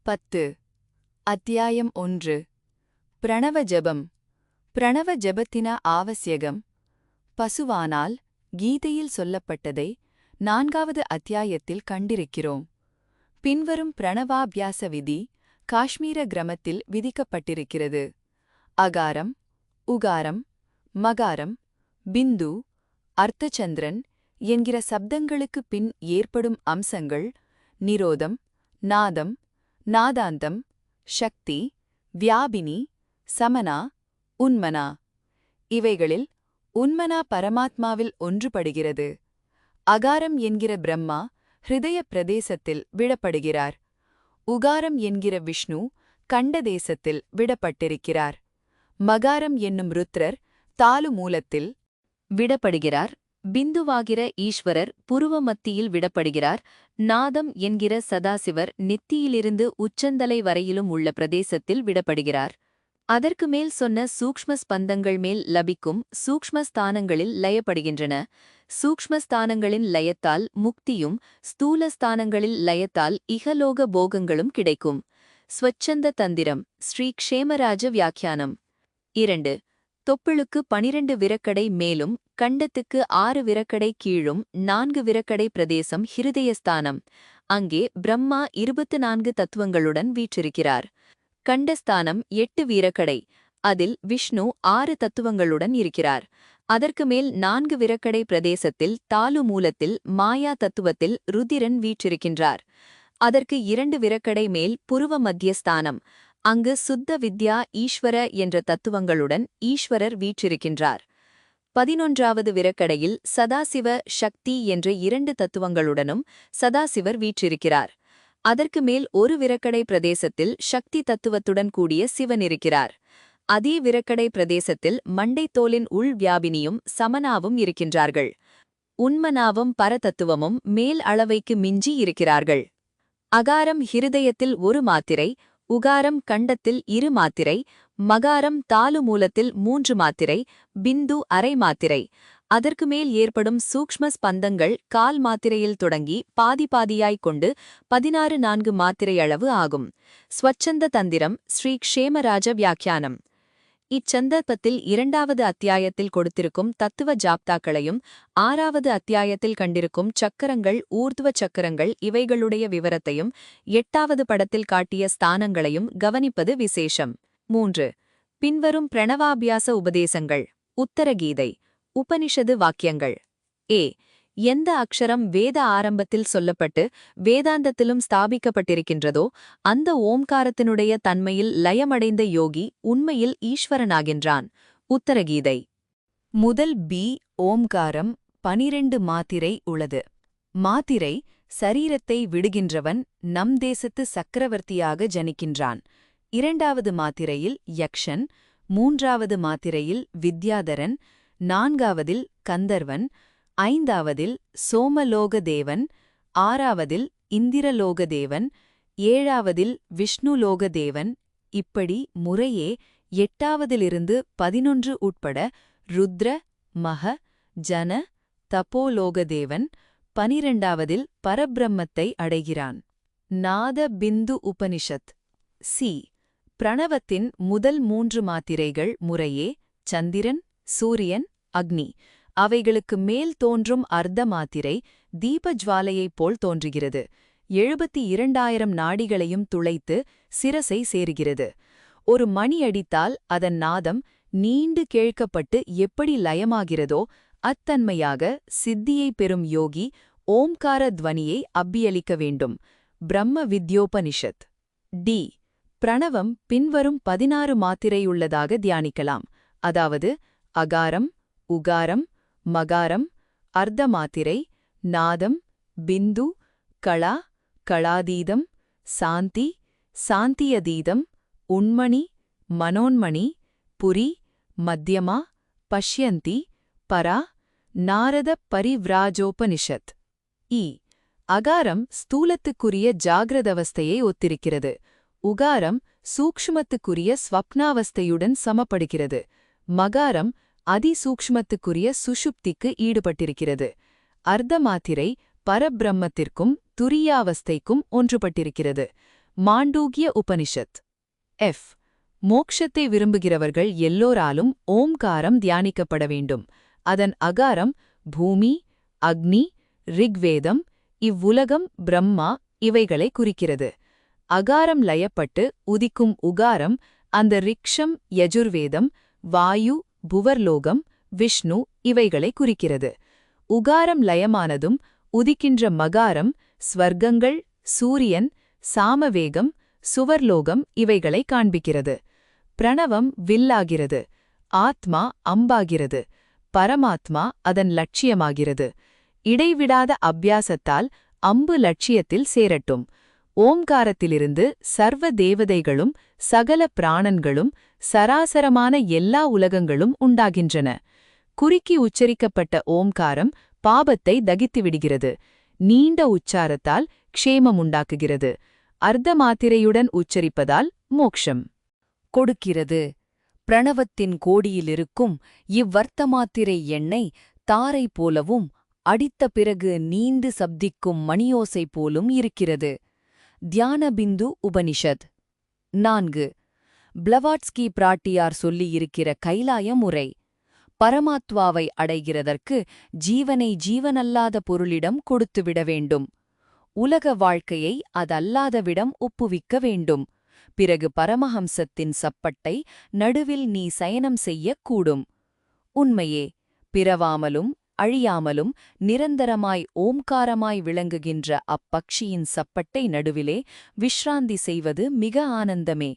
10 அத்தியாயம் 1 பிரணவ ஜெபம் பிரணவ ஜெபத்தின ஆவசியகம் பசுவானால் கீதையில் சொல்லப்பட்டதை 4வது அத்தியாயத்தில் கண்டிருக்கிறோம். பின்வரும் பிரணவாபியாச விதி காஷ்மீர கிரமத்தில் விதிக்கப்பட்டிருக்கிறது. அகாரம், உகாரம், மகாரம், பிந்து, அர்த்தச்சந்திரன் என்கிற சப்தங்களுக்குப் பின் ஏற்படும் அம்சங்கள் நிரோதம், நாதம், நாதாந்தம், சக்தி, வியாபினி, சமனா, உன்மனா. இவைகளில் உன்மனா பரமாத்மாவில் ஒன்றுபடுகிறது. அகாரம் என்கிற பிரம்மா ஹிருதய பிரதேசத்தில் விடப்படுகிறார். உகாரம் என்கிற விஷ்ணு கண்டதேசத்தில் விடப்பட்டிருக்கிறார். மகாரம் என்னும் ருத்ரர் தாலு மூலத்தில் விடப்படுகிறார். பிந்துவாகிற ஈஸ்வரர் புருவ மத்தியில் விடப்படுகிறார். நாதம் என்கிற சதாசிவர் நெத்தியிலிருந்து உச்சந்தலை வரையிலும் உள்ள பிரதேசத்தில் விடப்படுகிறார். அதற்கு மேல் சொன்ன சூக்ஷ்ம ஸ்பந்தங்கள் மேல் லபிக்கும் சூக்ஷ்மஸ்தானங்களில் லயப்படுகின்றன. சூக்ஷ்மஸ்தானங்களின் லயத்தால் முக்தியும் ஸ்தூலஸ்தானங்களில் லயத்தால் இகலோக போகங்களும் கிடைக்கும். ஸ்வச்சந்த தந்திரம் ஸ்ரீ க்ஷேமராஜ வியாக்கியானம் 2. தொப்புளுக்கு 12 விரக்கடை மேலும் கண்டத்துக்கு 6 விரக்கடை கீழும் 4 விரக்கடை பிரதேசம் ஹிருதயஸ்தானம். அங்கே பிரம்மா 24 தத்துவங்களுடன் வீற்றிருக்கிறார். கண்டஸ்தானம் 8 வீரக்கடை. அதில் விஷ்ணு 6 தத்துவங்களுடன் இருக்கிறார். அதற்கு மேல் 4 விரக்கடை பிரதேசத்தில் தாலு மூலத்தில் மாயா தத்துவத்தில் ருதிரன் வீற்றிருக்கின்றார். அதற்கு 2 விரக்கடை மேல் புருவ மத்தியஸ்தானம். அங்கு சுத்த வித்யா ஈஸ்வர என்ற தத்துவங்களுடன் ஈஸ்வரர் வீற்றிருக்கின்றார். 11வது விரக்கடையில் சதாசிவ சக்தி என்ற 2 தத்துவங்களுடனும் சதாசிவர் வீற்றிருக்கிறார். அதற்கு மேல் ஒரு விரக்கடை பிரதேசத்தில் சக்தி தத்துவத்துடன் கூடிய சிவன் இருக்கிறார். அதே விரக்கடை பிரதேசத்தில் மண்டைத்தோலின் உள் வியாபினியும் சமனாவும் இருக்கின்றார்கள். உன்மனாவும் பரதத்துவமும் மேல் அளவைக்கு மிஞ்சி இருக்கிறார்கள். அகாரம் ஹிருதயத்தில் 1 மாத்திரை, உகாரம் கண்டத்தில் 2 மாத்திரை, மகாரம் தாலு மூலத்தில் 3 மாத்திரை, பிந்து அரை மாத்திரை. அதற்கு மேல் ஏற்படும் சூக்ஷ்ம ஸ்பந்தங்கள் கால் மாத்திரையில் தொடங்கி பாதியாய்க் கொண்டு 16 மாத்திரை அளவு ஆகும். ஸ்வச்சந்த தந்திரம் ஸ்ரீ க்ஷேமராஜ வியாக்கியானம். இச்சந்தர்ப்பத்தில் 2வது அத்தியாயத்தில் கொடுத்திருக்கும் தத்துவ ஜாப்தாக்களையும் 6வது அத்தியாயத்தில் கண்டிருக்கும் சக்கரங்கள் ஊர்துவ சக்கரங்கள் இவைகளுடைய விவரத்தையும் 8வது படத்தில் காட்டிய ஸ்தானங்களையும் கவனிப்பது விசேஷம். 3. பின்வரும் பிரணவாபியாச உபதேசங்கள். உத்தரகீதை உபனிஷது வாக்கியங்கள். எந்த அக்ஷரம் வேத ஆரம்பத்தில் சொல்லப்பட்டு வேதாந்தத்திலும் ஸ்தாபிக்கப்பட்டிருக்கின்றதோ அந்த ஓம்காரத்தினுடைய தன்மையில் லயமடைந்த யோகி உண்மையில் ஈஸ்வரனாகின்றான். உத்தரகீதை. முதல் ஓம்காரம் 12 மாத்திரை உள்ளது. மாத்திரை சரீரத்தை விடுகின்றவன் நம் தேசத்து சக்கரவர்த்தியாக ஜனிக்கின்றான். 2வது மாத்திரையில் யக்ஷன், 3வது மாத்திரையில் வித்யாதரன், 4வதில் கந்தர்வன், 5வதில் சோமலோகதேவன், 6வதில் இந்திரலோகதேவன், 7வதில் விஷ்ணுலோகதேவன். இப்படி முறையே 8வதிலிருந்து 11 உட்பட ருத்ர, மக, ஜன, தபோலோகதேவன், 12வதில் பரபிரம்மத்தை அடைகிறான். நாத பிந்து உபனிஷத். பிரணவத்தின் முதல் 3 மாத்திரைகள் முறையே சந்திரன், சூரியன், அக்னி. அவைகளுக்கு மேல் தோன்றும் அர்த்த மாத்திரை தீபஜ்வாலையைப் போல் தோன்றுகிறது. 72,000 நாடிகளையும் துளைத்து சிரசை சேருகிறது. ஒரு மணி அடித்தால் அதன் நாதம் நீண்டு கேழ்க்கப்பட்டு எப்படி லயமாகிறதோ அத்தன்மையாக சித்தியை பெறும் யோகி ஓம்கார துவனியை அப்பியளிக்க வேண்டும். பிரம்ம வித்யோபனிஷத். பிரணவம் பின்வரும் 16 மாத்திரையுள்ளதாக தியானிக்கலாம். அதாவது அகாரம், உகாரம், மகாரம், அர்த்த மாத்திரை, நாதம், பிந்து, களா, களாதீதம், சாந்தி, சாந்தியதீதம், உண்மணி, மனோன்மணி, புரி, மத்தியமா, பஷ்யந்தி, பரா. நாரத பரிவ்ராஜோபனிஷத். அகாரம் ஸ்தூலத்துக்குரிய ஜாகிரதவஸ்தையை ஒத்திருக்கிறது. உகாரம் சூக்ஷ்மத்துக்குரிய ஸ்வப்னாவஸ்தையுடன் சமப்படுகிறது. மகாரம் அதிசூக்ஷ்மத்துக்குரிய சுஷுப்திக்கு ஈடுபட்டிருக்கிறது. அர்த்த மாத்திரை பரபிரம்மத்திற்கும் துரியாவஸ்தைக்கும் ஒன்றுபட்டிருக்கிறது. மாண்டூக்கிய உபனிஷத். எஃப். மோக்ஷத்தை விரும்புகிறவர்கள் எல்லோராலும் ஓம்காரம் தியானிக்கப்பட வேண்டும். அதன் அகாரம் பூமி, அக்னி, ரிக்வேதம், இவ்வுலகம், பிரம்மா இவைகளை குறிக்கிறது. அகாரம் லயப்பட்டு உதிக்கும் உகாரம் அந்த ரிக்ஷம், யஜுர்வேதம், வாயு, புவர்லோகம், விஷ்ணு இவைகளை குறிக்கிறது. உகாரம் லயமானதும் உதிக்கின்ற மகாரம் ஸ்வர்க்கங்கள், சூரியன், சாமவேகம், சுவர்லோகம் இவைகளை காண்பிக்கிறது. பிரணவம் வில்லாகிறது, ஆத்மா அம்பாகிறது, பரமாத்மா அதன் லட்சியமாகிறது. இடைவிடாத அபியாசத்தால் அம்பு லட்சியத்தில் சேரட்டும். ஓம்காரத்திலிருந்து சர்வ தேவதைகளும் சகல பிராணன்களும் சராசரமான எல்லா உலகங்களும் உண்டாகின்றன. குறுக்கி உச்சரிக்கப்பட்ட ஓம்காரம் பாபத்தை தகித்துவிடுகிறது. நீண்ட உச்சாரத்தால் க்ஷேமம் உண்டாக்குகிறது. அர்த்த மாத்திரையுடன் உச்சரிப்பதால் மோக்ஷம் கொடுக்கிறது. பிரணவத்தின் கோடியிலிருக்கும் இவ்வர்த்தமாத்திரை எண்ணெய் தாரை போலவும் அடித்த பிறகு நீண்டு சப்திக்கும் மணியோசை போலும் இருக்கிறது. தியானபிந்து உபனிஷத். 4. பிளவாட்ஸ்கி பிராட்டியார் சொல்லியிருக்கிற கைலாய முறை. பரமாத்மாவை அடைகிறதற்கு ஜீவனை ஜீவனல்லாத பொருளிடம் கொடுத்துவிட வேண்டும். உலக வாழ்க்கையை அதல்லாதவிடம் ஒப்புவிக்க வேண்டும். பிறகு பரமஹம்சத்தின் சப்பட்டை நடுவில் நீ சயனம் செய்யக் கூடும். உண்மையே, பிறவாமலும் அழியாமலும் நிரந்தரமாய் ஓம்காரமாய் விளங்குகின்ற அப்பக்ஷியின் சப்பட்டை நடுவிலே விஷ்ராந்தி செய்வது மிக ஆனந்தமே.